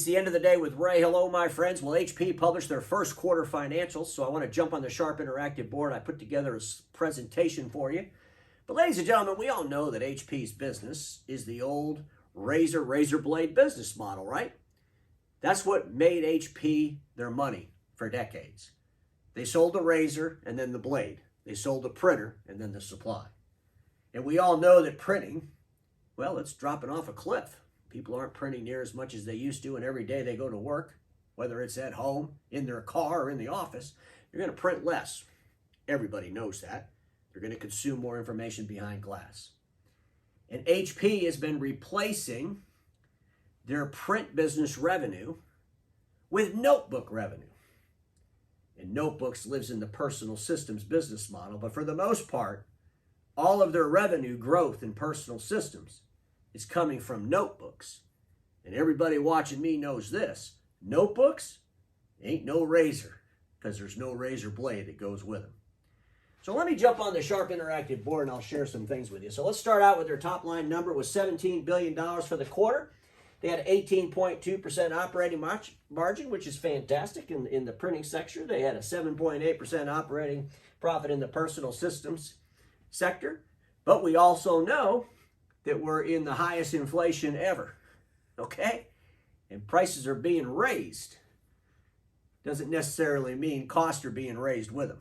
It's the end of the day with Ray. Hello, my friends. Well, HP published their first quarter financials, so I want to jump on the Sharp Interactive board. I put together a presentation for you. But ladies and gentlemen, we all know that HP's business is the old razor blade business model, right? That's what made HP their money for decades. They sold the razor and then the blade. They sold the printer and then the supply. And we all know that printing, well, it's dropping off a cliff. People aren't printing near as much as they used to, and every day they go to work, whether it's at home, in their car, or in the office, you're going to print less. Everybody knows that. They're going to consume more information behind glass. And HP has been replacing their print business revenue with notebook revenue. And notebooks lives in the personal systems business model, but for the most part, all of their revenue growth in personal systems is coming from notebooks. And everybody watching me knows this. Notebooks ain't no razor, because there's no razor blade that goes with them. So let me jump on the Sharp Interactive board and I'll share some things with you. So let's start out with their top line number was $17 billion for the quarter. They had 18.2% operating margin, which is fantastic in the printing sector. They had a 7.8% operating profit in the personal systems sector. But we also know that we're in the highest inflation ever, okay? And prices are being raised. Doesn't necessarily mean costs are being raised with them.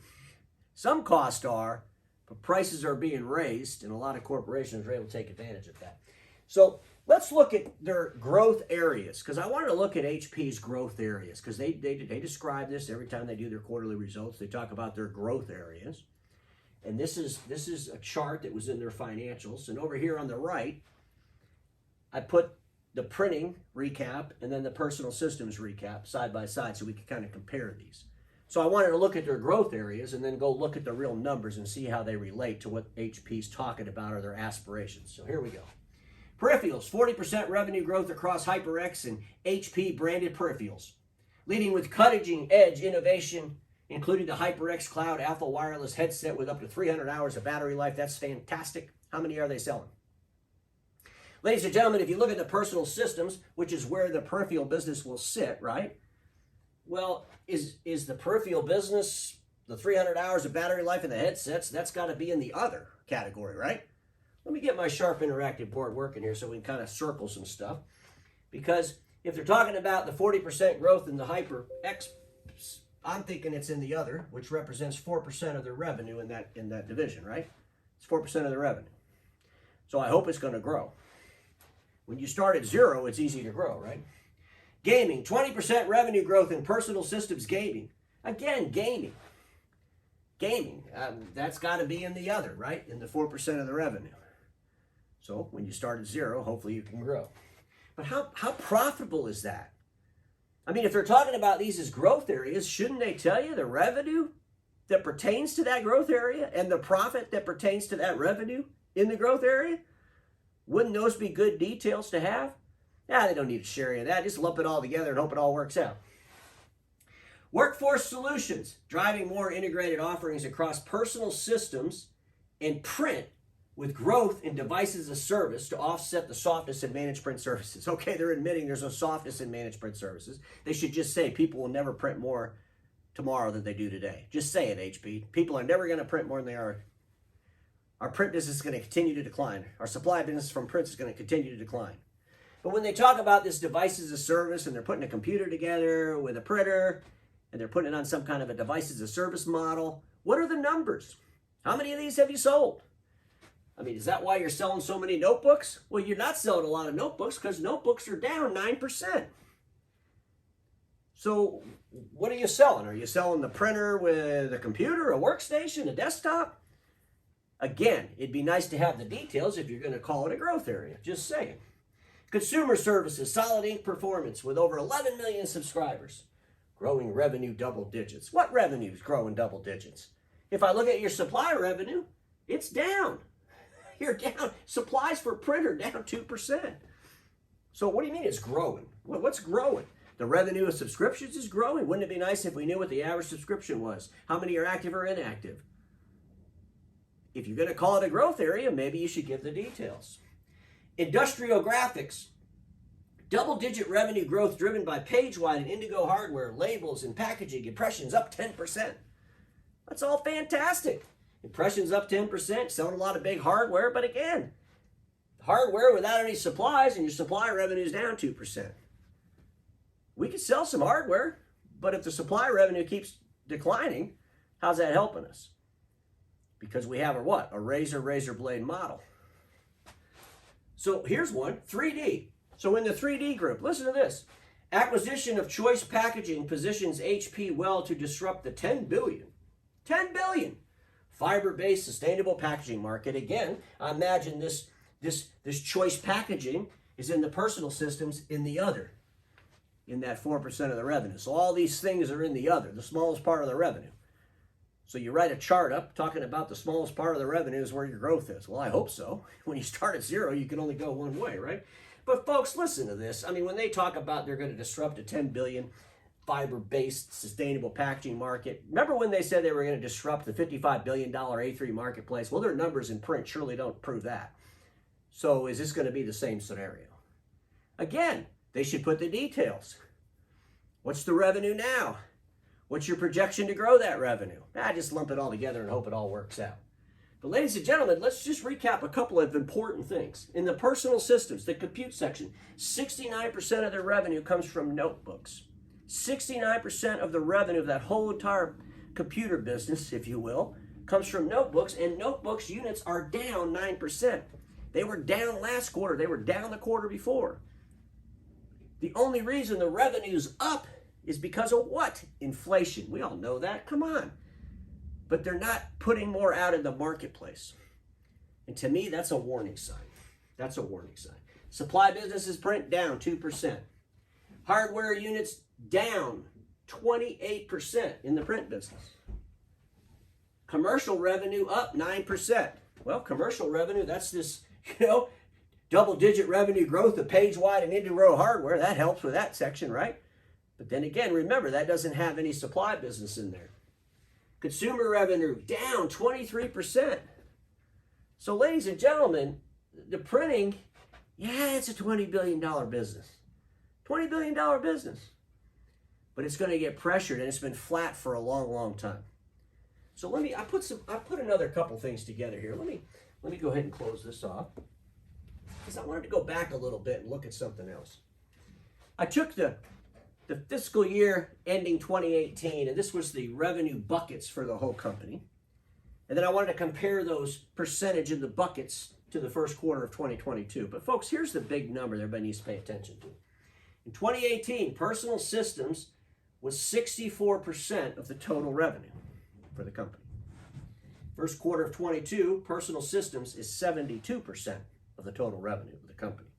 Some costs are, but prices are being raised, and a lot of corporations are able to take advantage of that. So let's look at their growth areas, because I wanted to look at HP's growth areas, because they describe this every time they do their quarterly results. They talk about their growth areas. And this is a chart that was in their financials. And over here on the right, I put the printing recap and then the personal systems recap side by side so we can kind of compare these. So I wanted to look at their growth areas and then go look at the real numbers and see how they relate to what HP's talking about or their aspirations. So here we go. Peripherals, 40% revenue growth across HyperX and HP branded peripherals, leading with cutting-edge innovation, including the HyperX Cloud Alpha wireless headset with up to 300 hours of battery life. That's fantastic. How many are they selling? Ladies and gentlemen, if you look at the personal systems, which is where the peripheral business will sit, right? Well, is the peripheral business, the 300 hours of battery life in the headsets, that's got to be in the other category, right? Let me get my Sharp Interactive board working here so we can kind of circle some stuff. Because if they're talking about the 40% growth in the HyperX, I'm thinking it's in the other, which represents 4% of their revenue in that division, right? It's 4% of the revenue. So I hope it's going to grow. When you start at zero, it's easy to grow, right? Gaming, 20% revenue growth in personal systems gaming. Again, gaming. Gaming, that's got to be in the other, right? In the 4% of the revenue. So when you start at zero, hopefully you can grow. But how profitable is that? I mean, if they're talking about these as growth areas, shouldn't they tell you the revenue that pertains to that growth area and the profit that pertains to that revenue in the growth area? Wouldn't those be good details to have? Yeah, they don't need to share any of that. Just lump it all together and hope it all works out. Workforce solutions, driving more integrated offerings across personal systems and print with growth in devices as a service to offset the softness in managed print services. Okay, they're admitting there's a softness in managed print services. They should just say people will never print more tomorrow than they do today. Just say it, HP. People are never going to print more than they are. Our print business is going to continue to decline. Our supply business from prints is going to continue to decline. But when they talk about this device as a service and they're putting a computer together with a printer and they're putting it on some kind of a device as a service model, what are the numbers? How many of these have you sold? I mean, is that why you're selling so many notebooks? Well, you're not selling a lot of notebooks because notebooks are down 9%. So what are you selling? Are you selling the printer with a computer, a workstation, a desktop? Again, it'd be nice to have the details if you're going to call it a growth area. Just saying. Consumer services, solid ink performance with over 11 million subscribers. Growing revenue double digits. What revenue is growing double digits? If I look at your supply revenue, it's down. You're down. Supplies for printer down 2%. So what do you mean it's growing? What's growing? The revenue of subscriptions is growing. Wouldn't it be nice if we knew what the average subscription was? How many are active or inactive? If you're going to call it a growth area, maybe you should give the details. Industrial graphics, Double-digit revenue growth driven by page-wide and Indigo hardware, labels, and packaging. Impressions up 10%. That's all fantastic. Impressions up 10%, selling a lot of big hardware, but again, hardware without any supplies and your supply revenue is down 2%. We can sell some hardware, but if the supply revenue keeps declining, how's that helping us? Because we have a razor blade model. So here's one, 3D. So in the 3D group, listen to this. Acquisition of Choice Packaging positions HP well to disrupt the $10 billion fiber-based sustainable packaging market. Again, I imagine this Choice Packaging is in the personal systems in the other, in that 4% of the revenue. So all these things are in the other, the smallest part of the revenue. So you write a chart up talking about the smallest part of the revenue is where your growth is. Well, I hope so. When you start at zero, you can only go one way, right? But folks, listen to this. I mean, when they talk about they're going to disrupt a $10 billion fiber-based sustainable packaging market, remember when they said they were going to disrupt the $55 billion A3 marketplace? Well, their numbers in print surely don't prove that. So is this going to be the same scenario? Again, they should put the details. What's the revenue now? What's your projection to grow that revenue? Just lump it all together and hope it all works out. But ladies and gentlemen, let's just recap a couple of important things. In the personal systems, the compute section, 69% of their revenue comes from notebooks. 69% of the revenue of that whole entire computer business, if you will, comes from notebooks, and notebooks units are down 9%. They were down last quarter. They were down the quarter before. The only reason the revenue's up is because of what? Inflation. We all know that. Come on. But they're not putting more out in the marketplace. And to me, that's a warning sign. That's a warning sign. Supply businesses print down 2%. Hardware units down 28% in the print business. Commercial revenue up 9%. Well, commercial revenue, that's this, double-digit revenue growth of page-wide and into-row hardware. That helps with that section, right? But then again, remember, that doesn't have any supply business in there. Consumer revenue down 23%. So ladies and gentlemen, the printing, it's a $20 billion business. $20 billion business. But it's going to get pressured, and it's been flat for a long, long time. So I put another couple things together here. Let me go ahead and close this off, because I wanted to go back a little bit and look at something else. I took the fiscal year ending 2018, and this was the revenue buckets for the whole company. And then I wanted to compare those percentage in the buckets to the first quarter of 2022. But folks, here's the big number that everybody needs to pay attention to. In 2018, personal systems was 64% of the total revenue for the company. First quarter of 22, personal systems is 72% of the total revenue of the company.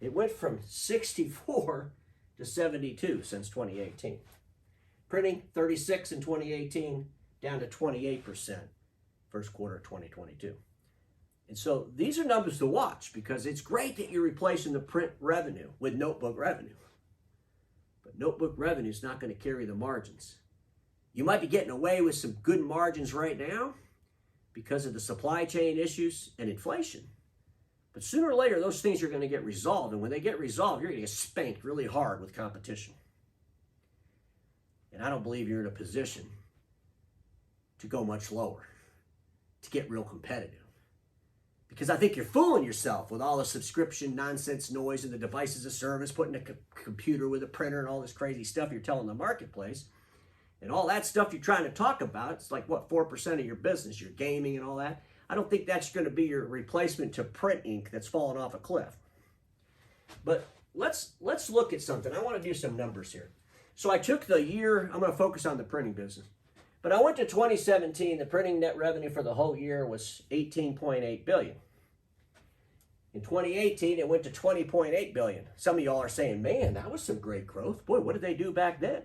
It went from 64 to 72 since 2018. Printing 36 in 2018, down to 28% first quarter of 2022. And so these are numbers to watch, because it's great that you're replacing the print revenue with notebook revenue. But notebook revenue is not going to carry the margins. You might be getting away with some good margins right now because of the supply chain issues and inflation. But sooner or later, those things are going to get resolved. And when they get resolved, you're going to get spanked really hard with competition. And I don't believe you're in a position to go much lower, to get real competitive. Because I think you're fooling yourself with all the subscription nonsense noise and the devices of service, putting a computer with a printer and all this crazy stuff you're telling the marketplace. And all that stuff you're trying to talk about, it's like, 4% of your business, your gaming and all that. I don't think that's going to be your replacement to print ink that's fallen off a cliff. But let's look at something. I want to do some numbers here. So I took the year, I'm going to focus on the printing business. But I went to 2017, the printing net revenue for the whole year was $18.8 billion. In 2018, it went to $20.8 billion. Some of y'all are saying, man, that was some great growth. Boy, what did they do back then?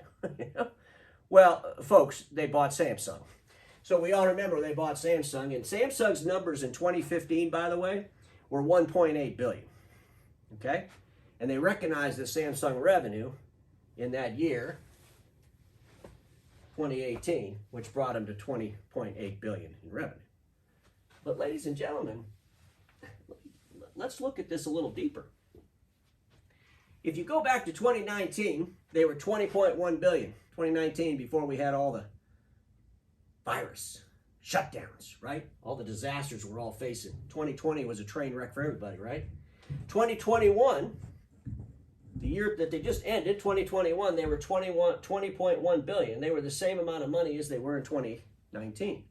Well, folks, they bought Samsung. So we all remember they bought Samsung, and Samsung's numbers in 2015, by the way, were $1.8 billion, okay? And they recognized the Samsung revenue in that year, 2018, which brought them to $20.8 billion in revenue. But ladies and gentlemen, let's look at this a little deeper. If you go back to 2019, they were 20.1 billion. 2019, before we had all the virus shutdowns, right? All the disasters we're all facing. 2020 was a train wreck for everybody, right? 2021, the year that they just ended, 2021, they were 20.1 billion. They were the same amount of money as they were in 2019.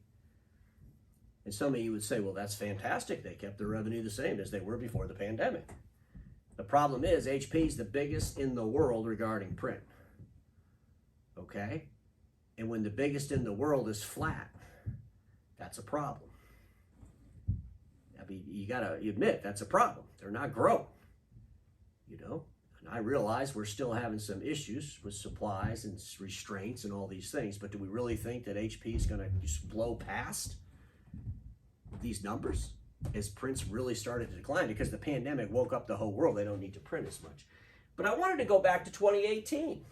And some of you would say, well, that's fantastic. They kept their revenue the same as they were before the pandemic. The problem is HP is the biggest in the world regarding print. Okay? And when the biggest in the world is flat, that's a problem. I mean, you gotta admit that's a problem. They're not growing, you know? And I realize we're still having some issues with supplies and restraints and all these things, but do we really think that HP is gonna just blow past these numbers as prints really started to decline? Because the pandemic woke up the whole world. They don't need to print as much. But I wanted to go back to 2018.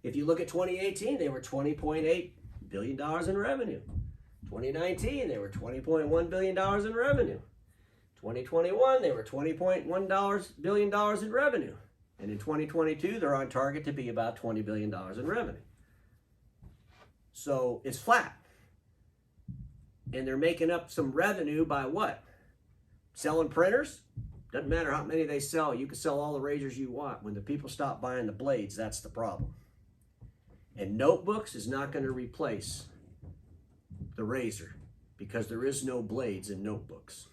If you look at 2018, they were $20.8 billion in revenue. 2019, they were $20.1 billion in revenue. 2021, they were $20.1 billion in revenue. And in 2022, they're on target to be about $20 billion in revenue. So it's flat. And they're making up some revenue by what? Selling printers? Doesn't matter how many they sell. You can sell all the razors you want. When the people stop buying the blades, that's the problem. And notebooks is not going to replace the razor because there is no blades in notebooks.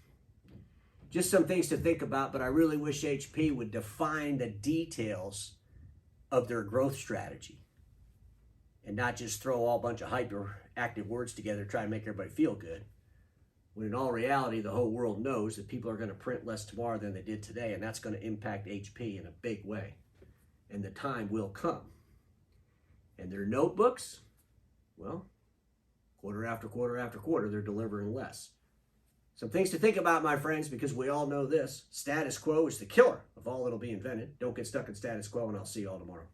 Just some things to think about, but I really wish HP would define the details of their growth strategy and not just throw all a bunch of hyperactive words together to try to make everybody feel good. When in all reality, the whole world knows that people are going to print less tomorrow than they did today, and that's going to impact HP in a big way. And the time will come. And their notebooks, well, quarter after quarter after quarter, they're delivering less. Some things to think about, my friends, because we all know this. Status quo is the killer of all that'll be invented. Don't get stuck in status quo, and I'll see you all tomorrow.